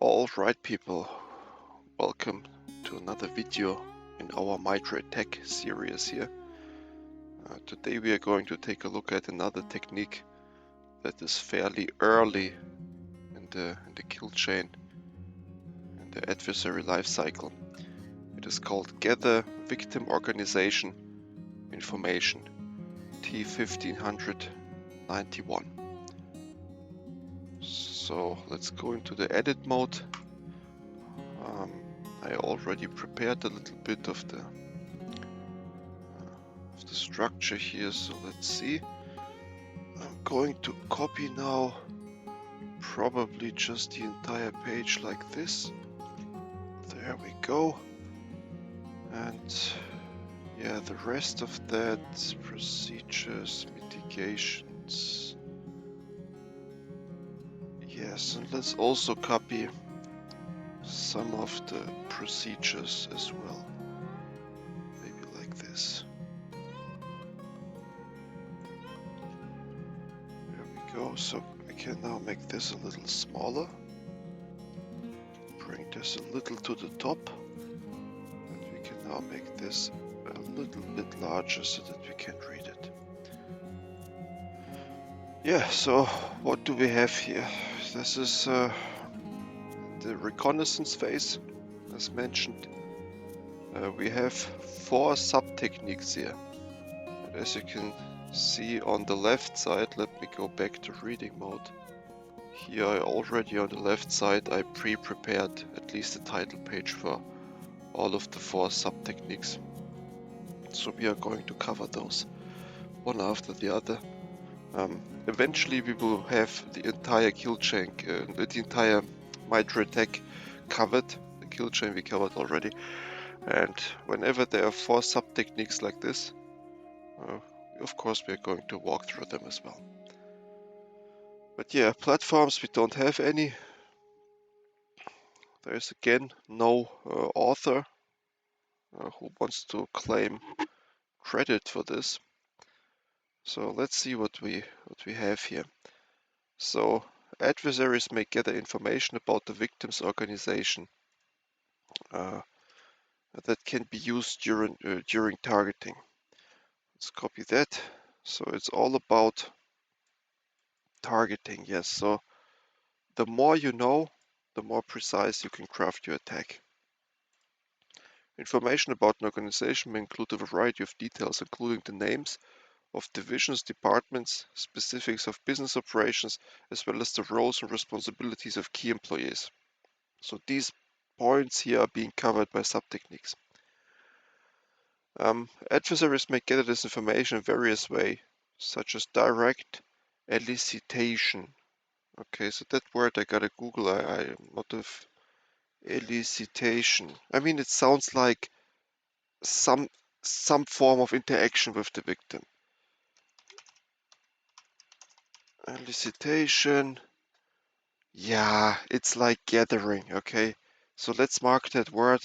Alright people, welcome to another video in our MITRE ATT&CK series here. Today we are going to take a look at another technique that is fairly early in the kill chain, in the adversary life cycle. It is called Gather Victim Organization Information, T1591. So let's go into the edit mode. I already prepared a little bit of the structure here, so let's see. I'm going to copy now probably just the entire page like this. There we go. And yeah, the rest of that, procedures, mitigations. Yes, and let's also copy some of the procedures as well. Maybe like this. There we go. So I can now make this a little smaller. Bring this a little to the top. And we can now make this a little bit larger so that we can read it. Yeah, so what do we have here? This is the reconnaissance phase, as mentioned. We have 4 sub-techniques here. And as you can see on the left side, let me go back to reading mode. Here already on the left side I pre-prepared at least a title page for all of the 4 sub-techniques. So we are going to cover those one after the other. Eventually we will have the entire kill chain, the entire MITRE ATT&CK covered. The kill chain we covered already. And whenever there are 4 sub-techniques like this, of course we are going to walk through them as well. But yeah, platforms we don't have any. There is again no author who wants to claim credit for this. So let's see what we have here. So adversaries may gather information about the victim's organization that can be used during targeting. Let's copy that. So it's all about targeting, yes. So the more you know, the more precise you can craft your attack. Information about an organization may include a variety of details, including the names of divisions, departments, specifics of business operations, as well as the roles and responsibilities of key employees. So these points here are being covered by sub-techniques. Adversaries may gather this information in various ways, such as direct elicitation. Okay, so that word I gotta Google. I'm not of elicitation. I mean, it sounds like some form of interaction with the victim. Elicitation. Yeah, it's like gathering, okay? So let's mark that word.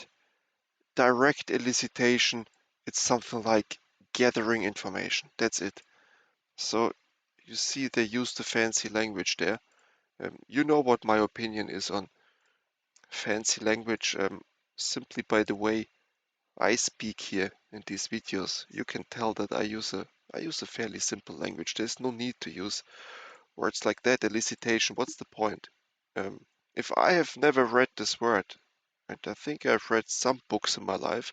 Direct elicitation, it's something like gathering information. That's it. So you see they use the fancy language there. You know what my opinion is on fancy language. Simply by the way I speak here in these videos, you can tell that I use a fairly simple language. There's no need to use words like that. Elicitation, what's the point? If I have never read this word, and I think I've read some books in my life,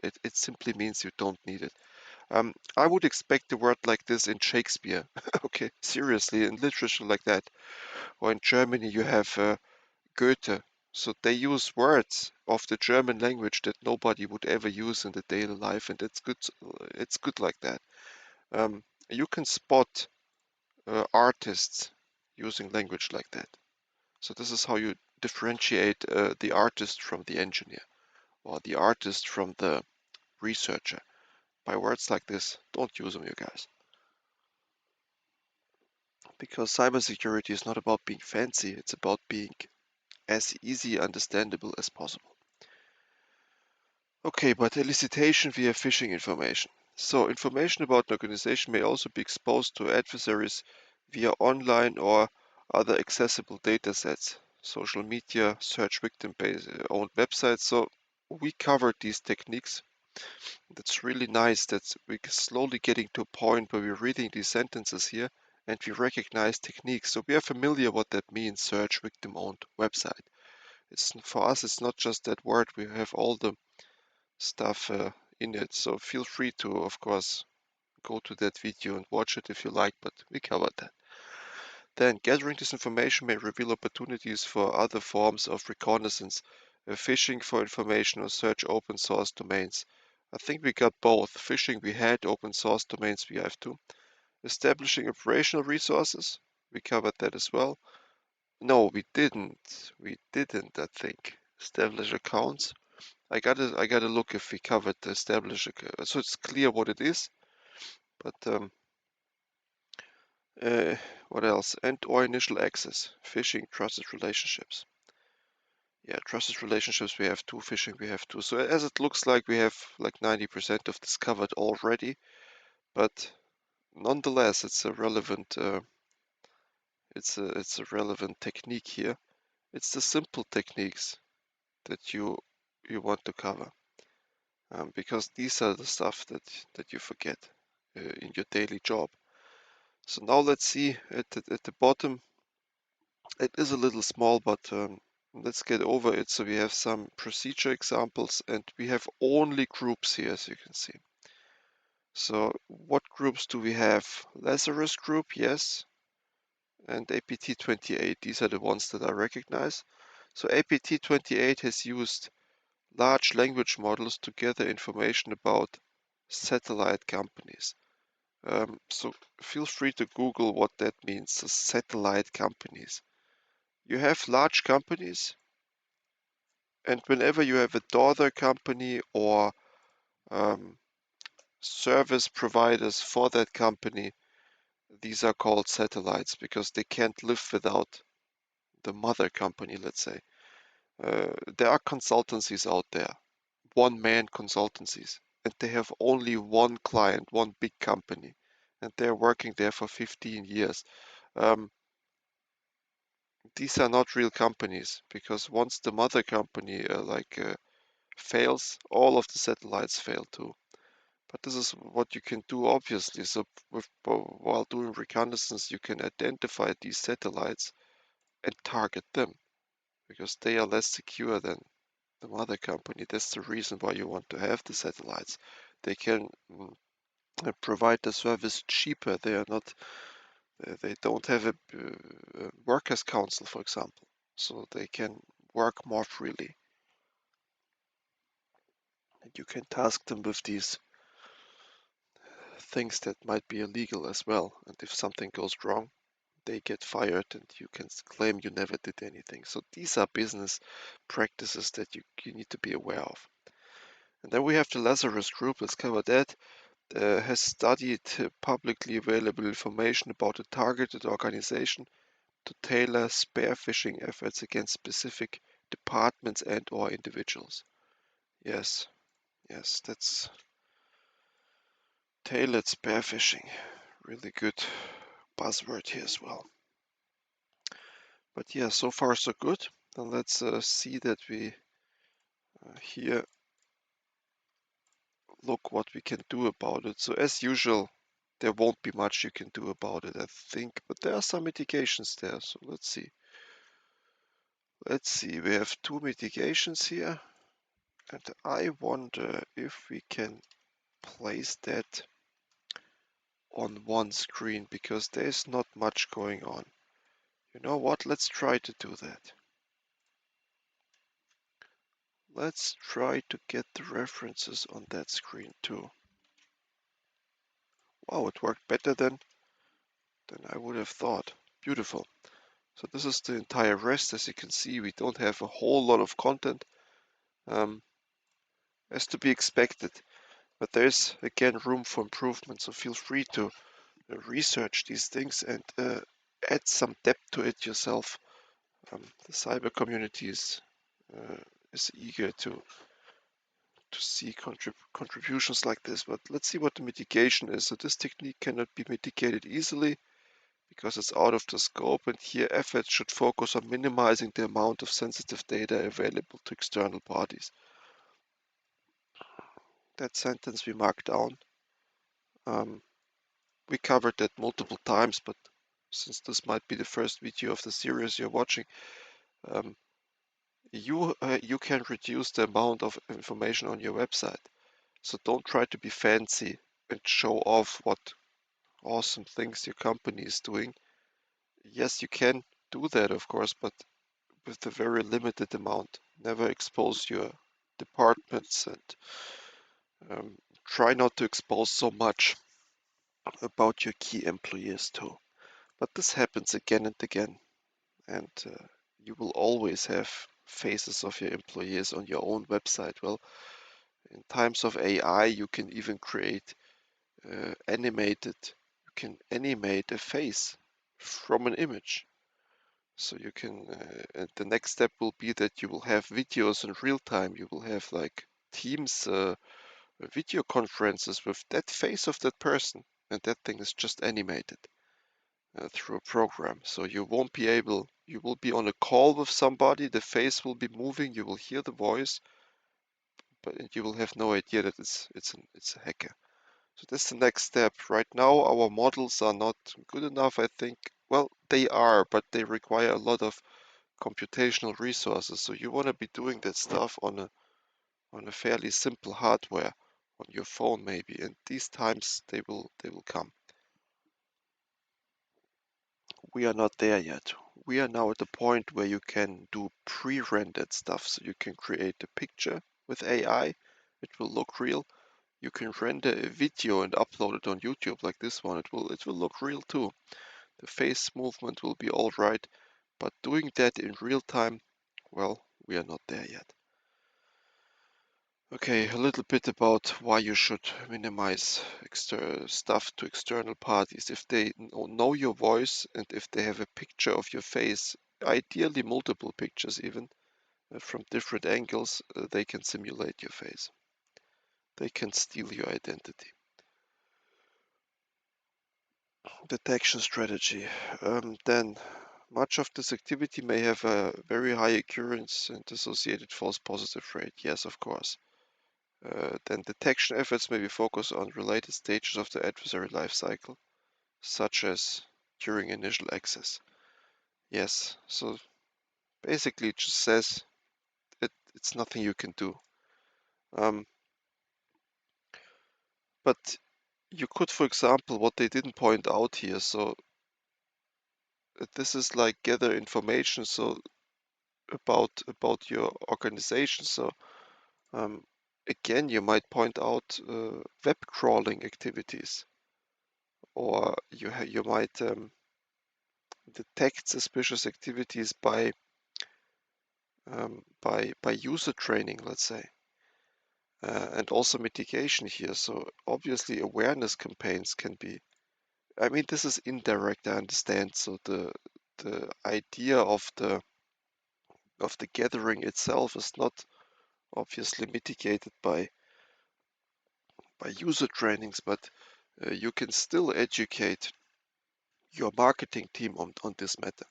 it simply means you don't need it. I would expect a word like this in Shakespeare. Okay, seriously, in literature like that. Or in Germany you have Goethe. So they use words of the German language that nobody would ever use in the daily life, and it's good. It's good like that. You can spot artists using language like that. So this is how you differentiate the artist from the engineer, or the artist from the researcher. By words like this. Don't use them, you guys. Because cybersecurity is not about being fancy, it's about being as easy understandable as possible. Okay, but elicitation via phishing information. So information about an organization may also be exposed to adversaries via online or other accessible data sets. social media, search victim-based owned websites. So we covered these techniques. That's really nice that we're slowly getting to a point where we're reading these sentences here and we recognize techniques. So we are familiar what that means, search victim-owned website. It's for us, it's not just that word. We have all the stuff in it. So feel free to, of course, go to that video and watch it if you like, but we covered that. Then, gathering this information may reveal opportunities for other forms of reconnaissance, fishing for information or search open source domains. I think we got both. Fishing we had, open source domains we have too. Establishing operational resources, we covered that as well. No, we didn't. We didn't, I think. Establish accounts. I gotta look if we covered the establish account. So it's clear what it is, but uh, what else? And or initial access, phishing, trusted relationships. Yeah, trusted relationships we have too, phishing we have too. So as it looks like we have like 90% of this covered already, but nonetheless it's a relevant it's a relevant technique here. It's the simple techniques that you want to cover, because these are the stuff that you forget in your daily job. So now let's see at the bottom. It is a little small, but let's get over it. So we have some procedure examples and we have only groups here, as you can see. So what groups do we have? Lazarus group, yes, and APT28. These are the ones that I recognize. So APT28 has used large language models to gather information about satellite companies. So feel free to Google what that means, so satellite companies. You have large companies, and whenever you have a daughter company or um, service providers for that company, these are called satellites because they can't live without the mother company, let's say. There are consultancies out there, one-man consultancies, and they have only one client, one big company, and they're working there for 15 years. Um, these are not real companies because once the mother company fails, all of the satellites fail too. But this is what you can do, obviously. So while doing reconnaissance, you can identify these satellites and target them because they are less secure than the mother company. That's the reason why you want to have the satellites. They can provide the service cheaper. They are not. They don't have a workers' council, for example, so they can work more freely. And you can task them with these things that might be illegal as well. And if something goes wrong, they get fired and you can claim you never did anything. So these are business practices that you need to be aware of. And then we have the Lazarus Group, let's cover that, has studied publicly available information about a targeted organization to tailor spear phishing efforts against specific departments and or individuals. Yes, yes, that's tailored spear phishing. Really good buzzword here as well. But yeah, so far so good. Then let's see that we here look what we can do about it. So as usual, there won't be much you can do about it, I think, but there are some mitigations there. So let's see. Let's see, we have two mitigations here, and I wonder if we can place that on one screen because there's not much going on. You know what? Let's try to do that. Let's try to get the references on that screen too. Wow, it worked better than I would have thought. Beautiful. So this is the entire rest. As you can see, we don't have a whole lot of content, as to be expected. But there's again room for improvement. So feel free to research these things and add some depth to it yourself. The cyber community is eager to see contributions like this. But let's see what the mitigation is. So this technique cannot be mitigated easily because it's out of the scope, and here efforts should focus on minimizing the amount of sensitive data available to external parties. That sentence we marked down. We covered that multiple times, but since this might be the first video of the series you're watching, you can reduce the amount of information on your website. So don't try to be fancy and show off what awesome things your company is doing. Yes, you can do that, of course, but with a very limited amount. Never expose your departments, and try not to expose so much about your key employees too. But this happens again and again, and you will always have faces of your employees on your own website. Well, in times of AI, you can even create you can animate a face from an image. So you can, and the next step will be that you will have videos in real time. You will have like Teams video conferences with that face of that person, and that thing is just animated through a program. So you won't be able, you will be on a call with somebody, the face will be moving, you will hear the voice, but you will have no idea that it's a hacker. So that's the next step. Right now, our models are not good enough, I think. Well, they are, but they require a lot of computational resources. So you want to be doing that stuff on a fairly simple hardware, on your phone maybe. And these times they will come. We are not there yet. We are now at the point where you can do pre-rendered stuff. So you can create a picture with AI. It will look real. You can render a video and upload it on YouTube like this one. It will look real too. The face movement will be all right, but doing that in real time, well, we are not there yet. Okay, a little bit about why you should minimize stuff to external parties. If they know your voice and if they have a picture of your face, ideally multiple pictures even, from different angles, they can simulate your face. They can steal your identity. Detection strategy. Then much of this activity may have a very high occurrence and associated false positive rate. Yes, of course. Then detection efforts may be focused on related stages of the adversary life cycle, such as during initial access. Yes, so basically it just says it's nothing you can do. But you could, for example, what they didn't point out here, so this is like gather information so about your organization. So again, you might point out web crawling activities, or you might detect suspicious activities by user training, let's say, and also mitigation here. So obviously, awareness campaigns can be. I mean, this is indirect, I understand. So the idea of the gathering itself is not obviously mitigated by user trainings, but you can still educate your marketing team on this matter.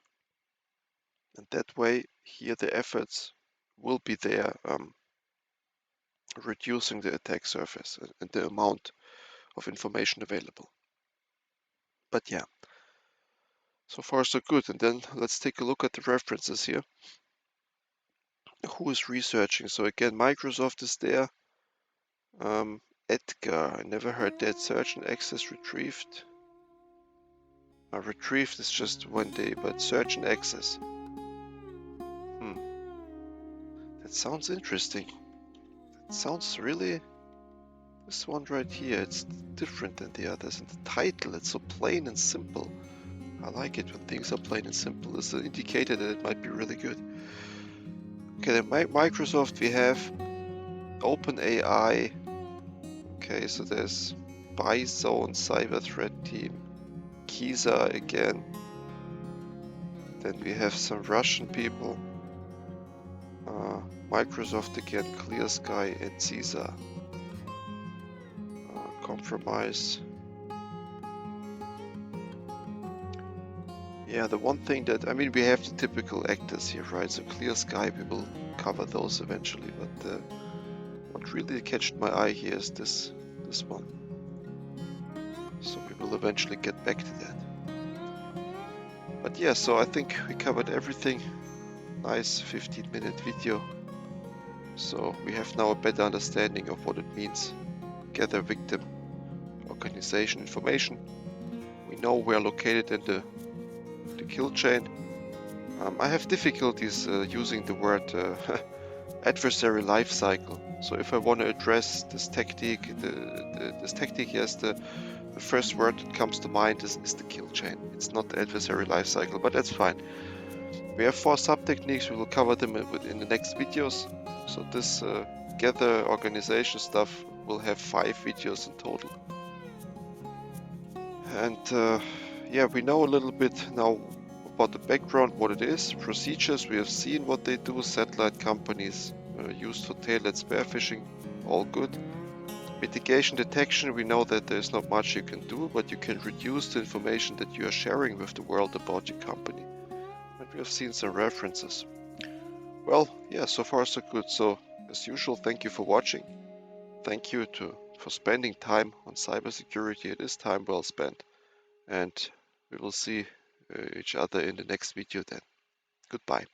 And that way, here the efforts will be there, reducing the attack surface and the amount of information available. But yeah, so far so good. And then let's take a look at the references here. Who is researching? So again, Microsoft is there. Edgar, I never heard that. Search and access retrieved. Retrieved is just one day, but search and access. That sounds interesting. That sounds really. This one right here, it's different than the others. And the title, it's so plain and simple. I like it when things are plain and simple. It's an indicator that it might be really good. Okay, then Microsoft, we have OpenAI. Okay, so there's Byzone Cyber Threat Team, Kisa again. Then we have some Russian people. Microsoft again, Clear Sky, and CISA. Compromise. Yeah, the one thing that, I mean, we have the typical actors here, right? So clear sky, we will cover those eventually, but what really catched my eye here is this one. So we will eventually get back to that. But yeah, so I think we covered everything. Nice 15-minute video. So we have now a better understanding of what it means. Gather victim organization information. We know we're located in the kill chain. I have difficulties using the word adversary life cycle. So if I want to address this tactic, yes, the first word that comes to mind is the kill chain. It's not the adversary life cycle, but that's fine. We have 4 sub-techniques, we will cover them in the next videos. So this gather organization stuff will have 5 videos in total. And yeah, we know a little bit now about the background, what it is, procedures, we have seen what they do, satellite companies used for tail-net spearfishing, all good. Mitigation detection, we know that there's not much you can do, but you can reduce the information that you are sharing with the world about your company. And we have seen some references. Well, yeah, so far so good. So, as usual, thank you for watching. Thank you for spending time on cybersecurity. It is time well spent. And we will see each other in the next video then. Goodbye.